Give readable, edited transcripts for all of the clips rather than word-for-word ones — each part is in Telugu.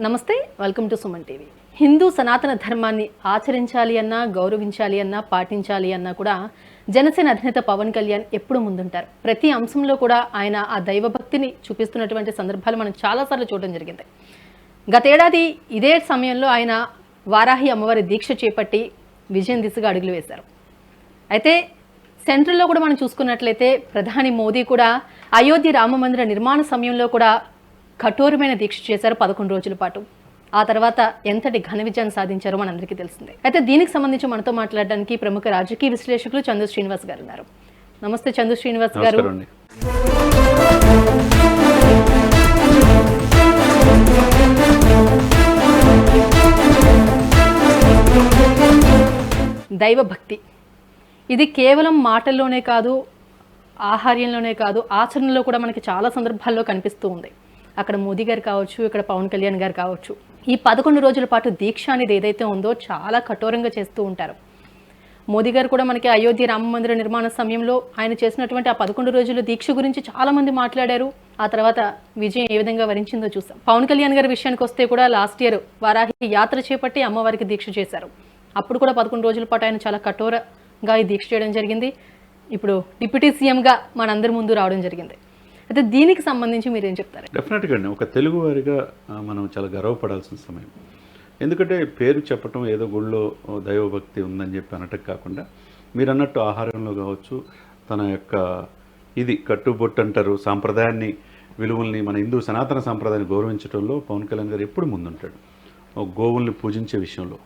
నమస్తే, welcome to Suman TV. Hindu సనాతన ధర్మాన్ని ఆచరించాలి అన్నా, గౌరవించాలి అన్నా, పాటించాలి అన్నా కూడా జనసేన అధినేత పవన్ కళ్యాణ్ ఎప్పుడు ముందుంటారు. ప్రతి అంశంలో కూడా ఆయన ఆ దైవభక్తిని చూపిస్తున్నటువంటి సందర్భాలు మనం చాలాసార్లు చూడడం జరిగింది. గతేడాది ఇదే సమయంలో ఆయన వారాహి అమ్మవారి దీక్ష చేపట్టి విజయం దిశగా అడుగులు వేశారు. అయితే సెంట్రల్లో కూడా మనం చూసుకున్నట్లయితే ప్రధాని మోదీ కూడా అయోధ్య రామ మందిర నిర్మాణ సమయంలో కూడా కఠోరమైన దీక్ష చేశారు 11 రోజుల పాటు. ఆ తర్వాత ఎంతటి ఘన విజయాన్ని సాధించారో మనందరికీ తెలిసిందే. అయితే దీనికి సంబంధించి మనతో మాట్లాడడానికి ప్రముఖ రాజకీయ విశ్లేషకులు చందు శ్రీనివాస్ గారు ఉన్నారు. నమస్తే చందు శ్రీనివాస్ గారు. దైవభక్తి ఇది కేవలం మాటల్లోనే కాదు, ఆహార్యంలోనే కాదు, ఆచరణలో కూడా మనకి చాలా సందర్భాల్లో కనిపిస్తూ ఉంది. అక్కడ మోదీ గారు కావచ్చు, ఇక్కడ పవన్ కళ్యాణ్ గారు కావచ్చు, ఈ 11 రోజుల పాటు దీక్ష అనేది ఏదైతే ఉందో చాలా కఠోరంగా చేస్తూ ఉంటారు. మోదీ గారు కూడా మనకి అయోధ్య రామ మందిర నిర్మాణ సమయంలో ఆయన చేసినటువంటి ఆ 11 రోజుల దీక్ష గురించి చాలా మంది మాట్లాడారు. ఆ తర్వాత విజయం ఏ విధంగా వరించిందో చూసాం. పవన్ కళ్యాణ్ గారి విషయానికి వస్తే కూడా లాస్ట్ ఇయర్ వారాహి యాత్ర చేపట్టి అమ్మవారికి దీక్ష చేశారు. అప్పుడు కూడా 11 రోజుల పాటు ఆయన చాలా కఠోరంగా ఈ దీక్ష చేయడం జరిగింది. ఇప్పుడు డిప్యూటీ సీఎంగా మనందరి ముందు రావడం జరిగింది. అయితే దీనికి సంబంధించి మీరేం చెప్తారు? డెఫినెట్గా అండి, ఒక తెలుగు వారిగా మనం చాలా గర్వపడాల్సిన సమయం. ఎందుకంటే పేరు చెప్పటం ఏదో గుళ్ళో దైవభక్తి ఉందని చెప్పి అనటం కాకుండా, మీరు అన్నట్టు ఆహారంలో కావచ్చు, తన యొక్క ఇది కట్టుబొట్టు అంటారు సాంప్రదాయాన్ని, విలువల్ని, మన హిందూ సనాతన సాంప్రదాయాన్ని గౌరవించడంలో పవన్ కళ్యాణ్ గారు ఎప్పుడు ముందుంటాడు. గోవుల్ని పూజించే విషయంలో,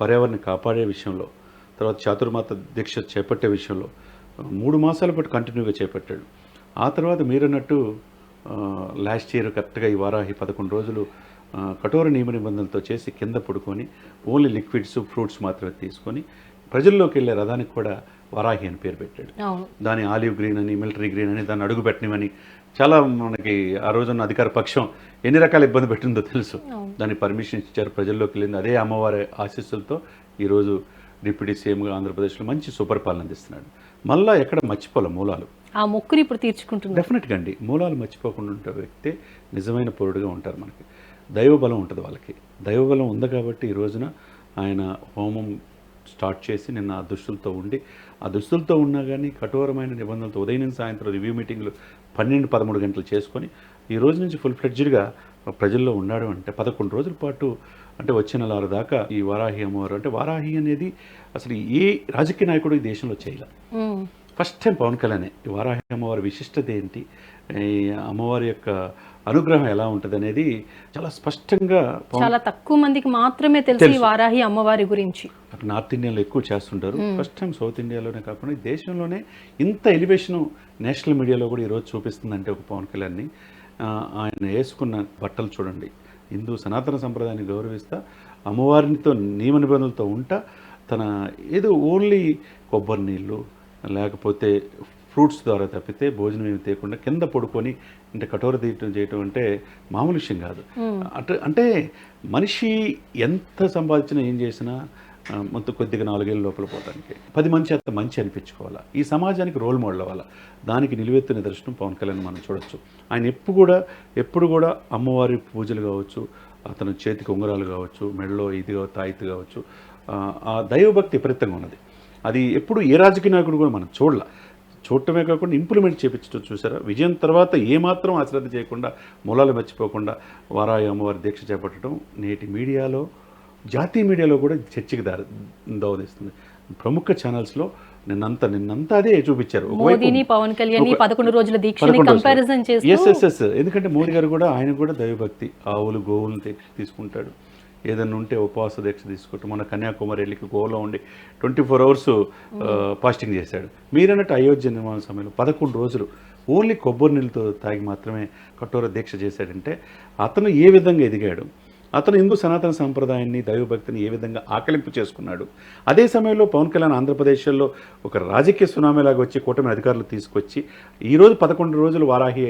పర్యావరణాన్ని కాపాడే విషయంలో, తర్వాత చాతుర్మాత దీక్ష చేపట్టే విషయంలో 3 మాసాల పాటు కంటిన్యూగా చేపట్టాడు. ఆ తర్వాత మీరన్నట్టు లాస్ట్ ఇయర్ కరెక్ట్గా ఈ వారాహి 11 రోజులు కఠోర నియమ నిబంధనలతో చేసి కింద పడుకొని ఓన్లీ లిక్విడ్స్, ఫ్రూట్స్ మాత్రమే తీసుకొని ప్రజల్లోకి వెళ్ళే రథానికి కూడా వారాహి అని పేరు పెట్టాడు. దాని ఆలివ్ గ్రీన్ అని, మిలిటరీ గ్రీన్ అని, దాన్ని అడుగు పెట్టనివని చాలా మనకి ఆ రోజున్న అధికార పక్షం ఎన్ని రకాల ఇబ్బంది పెట్టిందో తెలుసు. దాన్ని పర్మిషన్ ఇచ్చారు, ప్రజల్లోకి వెళ్ళింది. అదే అమ్మవారి ఆశీస్సులతో ఈరోజు డిప్యూటీ సీఎంగా ఆంధ్రప్రదేశ్లో మంచి సుపరిపాలన అందిస్తున్నాడు. మళ్ళీ ఎక్కడ మర్చిపోలే మూలాలు, ఆ మొక్కుని ఇప్పుడు తీర్చుకుంటున్నారు. డెఫినెట్గా అండి, మూలాలు మర్చిపోకుండా ఉండే వ్యక్తే నిజమైన పౌరుడుగా ఉంటారు. మనకి దైవబలం ఉంటుంది, వాళ్ళకి దైవబలం ఉంది కాబట్టి ఈ రోజున ఆయన హోమం స్టార్ట్ చేసి నిన్న ఆ దుస్తులతో ఉండి, ఆ దుస్తులతో ఉన్నా కానీ కఠోరమైన నిబంధనలతో ఉదయం నుంచి సాయంత్రం రివ్యూ మీటింగ్లు 12-13 గంటలు చేసుకొని ఈ రోజు నుంచి ఫుల్ ఫ్లెడ్జ్డ్గా ప్రజల్లో ఉన్నాడు. అంటే 11 రోజుల పాటు, అంటే వచ్చే నెల 6 దాకా ఈ వారాహి అమ్మవారు, అంటే వారాహి అనేది అసలు ఏ రాజకీయ నాయకుడు ఈ దేశంలో చేయలే. ఫస్ట్ టైం పవన్ కళ్యాణ్ ఈ వారాహి అమ్మవారి విశిష్టత ఏంటి, ఈ అమ్మవారి యొక్క అనుగ్రహం ఎలా ఉంటుంది అనేది చాలా స్పష్టంగా, చాలా తక్కువ మందికి మాత్రమే తెలుసు ఈ వారాహి అమ్మవారి గురించి. అక్కడ నార్త్ ఇండియాలో ఎక్కువ చేస్తుంటారు. ఫస్ట్ టైం సౌత్ ఇండియాలోనే కాకుండా ఈ దేశంలోనే ఇంత ఎలివేషన్ నేషనల్ మీడియాలో కూడా ఈరోజు చూపిస్తుందంటే ఒక పవన్ కళ్యాణ్ని. ఆయన వేసుకున్న బట్టలు చూడండి, హిందూ సనాతన సంప్రదాయాన్ని గౌరవిస్తా, అమ్మవారితో నియమ నిబంధనలతో ఉంటా, తన ఏదో ఓన్లీ కొబ్బరి నీళ్ళు లేకపోతే ఫ్రూట్స్ ద్వారా తప్పితే భోజనం ఏమి తేకుండా కింద పడుకొని అంటే కఠోర తీయటం చేయటం అంటే మామూలు విషయం కాదు. అంటే మనిషి ఎంత సంపాదించినా ఏం చేసినా మొత్తం కొద్దిగా 4 ఏళ్ళ లోపల పోవడానికి 10 మంది అంత మంచి అనిపించుకోవాలా, ఈ సమాజానికి రోల్ మోడల్ అవ్వాలా. దానికి నిలువెత్తు నిదర్శనం పవన్ కళ్యాణ్ మనం చూడొచ్చు. ఆయన ఎప్పుడు కూడా అమ్మవారి పూజలు కావచ్చు, అతను చేతికి ఉంగరాలు కావచ్చు, మెడలో ఇది తాయితీ కావచ్చు, ఆ దైవభక్తి విపరీతంగా ఉన్నది. అది ఎప్పుడు ఏ రాజకీయ నాయకుడు కూడా మనం చూడటమే కాకుండా ఇంప్లిమెంట్ చేయించడం చూసారా. విజయం తర్వాత ఏమాత్రం అశ్రద్ధ చేయకుండా, మూలాలు మర్చిపోకుండా వారాహి అమ్మవారి దీక్ష చేపట్టడం నేటి మీడియాలో, జాతీయ మీడియాలో కూడా చర్చకి దోవదిస్తుంది. ప్రముఖ ఛానల్స్లో నిన్నంతా అదే చూపించారు. ఎందుకంటే మోదీ గారు కూడా, ఆయన కూడా దైవభక్తి, ఆవులు గోవులను తీసుకుంటాడు. ఏదైనా ఉంటే ఉపవాస దీక్ష తీసుకుంటాం. మన కన్యాకుమారి వెళ్ళి గోలో ఉండి 24 hours ఫాస్టింగ్ చేశాడు. మీరన్నట్టు అయోధ్య నిర్మాణ సమయంలో 11 రోజులు ఓన్లీ కొబ్బరి నీళ్ళతో తాగి మాత్రమే కఠోర దీక్ష చేశాడంటే అతను ఏ విధంగా ఎదిగాడు, అతను హిందూ సనాతన సంప్రదాయాన్ని, దైవభక్తిని ఏ విధంగా ఆకలింపు చేసుకున్నాడు. అదే సమయంలో పవన్ కళ్యాణ్ ఆంధ్రప్రదేశ్లో ఒక రాజకీయ సునామీలాగా వచ్చి కూటమి అధికారులు తీసుకొచ్చి ఈరోజు 11 రోజులు వారాహి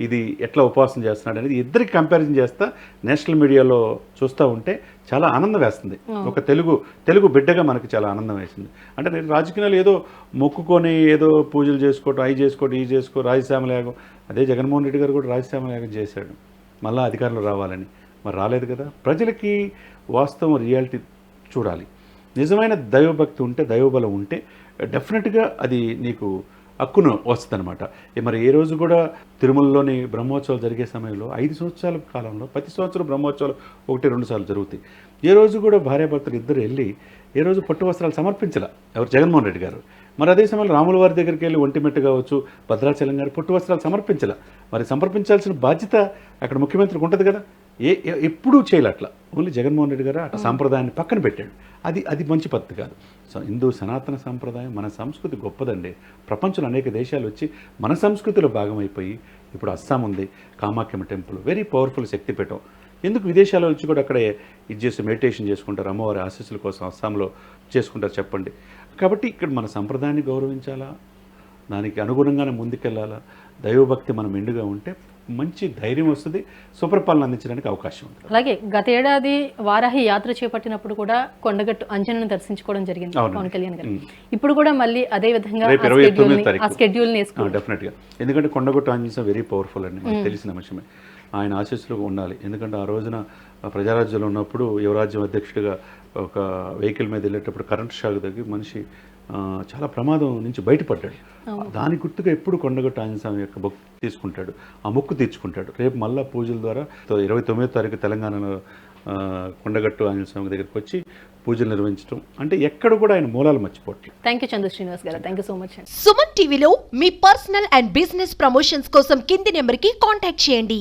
ఇది ఎట్లా ఉపవాసం చేస్తున్నాడు అనేది ఇద్దరికి కంపారిజన్ చేస్తా నేషనల్ మీడియాలో చూస్తూ ఉంటే చాలా ఆనందం వేస్తుంది. ఒక తెలుగు బిడ్డగా మనకి చాలా ఆనందం వేసింది. అంటే నేను రాజకీయాలు ఏదో మొక్కుకొని ఏదో పూజలు చేసుకోవటం, అవి చేసుకో రాజశ్యామల యాగం, అదే జగన్మోహన్ రెడ్డి గారు కూడా రాజశ్యామల యాగం చేశాడు మళ్ళీ అధికారులు రావాలని. మరి రాలేదు కదా. ప్రజలకి వాస్తవం రియాలిటీ చూడాలి. నిజమైన దైవభక్తి ఉంటే, దైవబలం ఉంటే డెఫినెట్గా అది నీకు హక్కును వస్తుందన్నమాట. మరి ఏ రోజు కూడా తిరుమలలోని బ్రహ్మోత్సవాలు జరిగే సమయంలో 5 సంవత్సరాల కాలంలో ప్రతి సంవత్సరం బ్రహ్మోత్సవాలు 1-2 సార్లు జరుగుతాయి. ఏ రోజు కూడా భార్యాభర్తలు ఇద్దరు వెళ్ళి ఏ రోజు పట్టు వస్త్రాలు సమర్పించలా ఎవరు, జగన్మోహన్ రెడ్డి గారు. మరి అదే సమయంలో రాముల వారి దగ్గరికి వెళ్ళి ఒంటిమిట్ట కావచ్చు, భద్రాచలం గారు పట్టు వస్త్రాలు సమర్పించలా. మరి సమర్పించాల్సిన బాధ్యత అక్కడ ముఖ్యమంత్రికి ఉంటుంది కదా. ఎప్పుడూ చేయలే అట్లా. ఓన్లీ జగన్మోహన్ రెడ్డి గారు అట్లా సాంప్రదాయాన్ని పక్కన పెట్టాడు. అది మంచి పద్ధతి కాదు. హిందూ సనాతన సాంప్రదాయం, మన సంస్కృతి గొప్పదండి. ప్రపంచంలో అనేక దేశాలు వచ్చి మన సంస్కృతిలో భాగమైపోయి, ఇప్పుడు అస్సాం ఉంది, కామాఖ్యమ్మ టెంపుల్, వెరీ పవర్ఫుల్ శక్తిపీఠం. ఎందుకు విదేశాల వచ్చి కూడా అక్కడే ఇది చేసి మెడిటేషన్ చేసుకుంటారు, అమ్మవారి ఆశీస్సుల కోసం అస్సాంలో చేసుకుంటారు చెప్పండి. కాబట్టి ఇక్కడ మన సంప్రదాయాన్ని గౌరవించాలా, దానికి అనుగుణంగానే ముందుకెళ్ళాలా. దైవభక్తి మనం మెండుగా ఉంటే మంచి ధైర్యం వస్తుంది, సుపరిపాలన అందించడానికి అవకాశం ఉంది. అలాగే గత ఏడాది వారాహి యాత్ర చేపట్టినప్పుడు కూడా కొండగట్టు అంజనను దర్శించుకోవడం జరిగింది పవన్ కళ్యాణ్ గారు. ఇప్పుడు కూడా మళ్ళీ అదే విధంగా ఆ స్కెడ్యూల్ డెఫినెట్గా. ఎందుకంటే కొండగట్టు ఆంజనేయ వెరీ పవర్ఫుల్ అండి, మనకు తెలిసిన విషయమే. ఆయన ఆశీస్సులు ఉండాలి. ఎందుకంటే ఆ రోజున ప్రజారాజ్యంలో ఉన్నప్పుడు యువరాజ్యం అధ్యక్షుడిగా ఒక వెహికల్ మీద వెళ్ళేటప్పుడు కరెంట్ షాక్ తగ్గి మనిషి చాలా ప్రమాదం నుంచి బయటపడ్డాడు. దాని గుర్తుగా ఎప్పుడు కొండగట్టు ఆంజనేయ స్వామి యొక్క భక్తి తీసుకుంటాడు, ఆ మొక్కు తీర్చుకుంటాడు. రేపు మళ్ళా పూజల ద్వారా 29వ తారీఖు తెలంగాణలో కొండగట్టు ఆంజనేయ స్వామి దగ్గరికి వచ్చి పూజలు నిర్వహించడం అంటే ఎక్కడ కూడా ఆయన మూలాలు మర్చిపోవట్లేదు. థ్యాంక్ యూ చంద్ర శ్రీనివాస్ గారు, thank you so much. Suman టీవీలో మీ పర్సనల్ అండ్ బిజినెస్ ప్రమోషన్స్ కోసం కింది నెంబర్కి కాంటాక్ట్ చేయండి.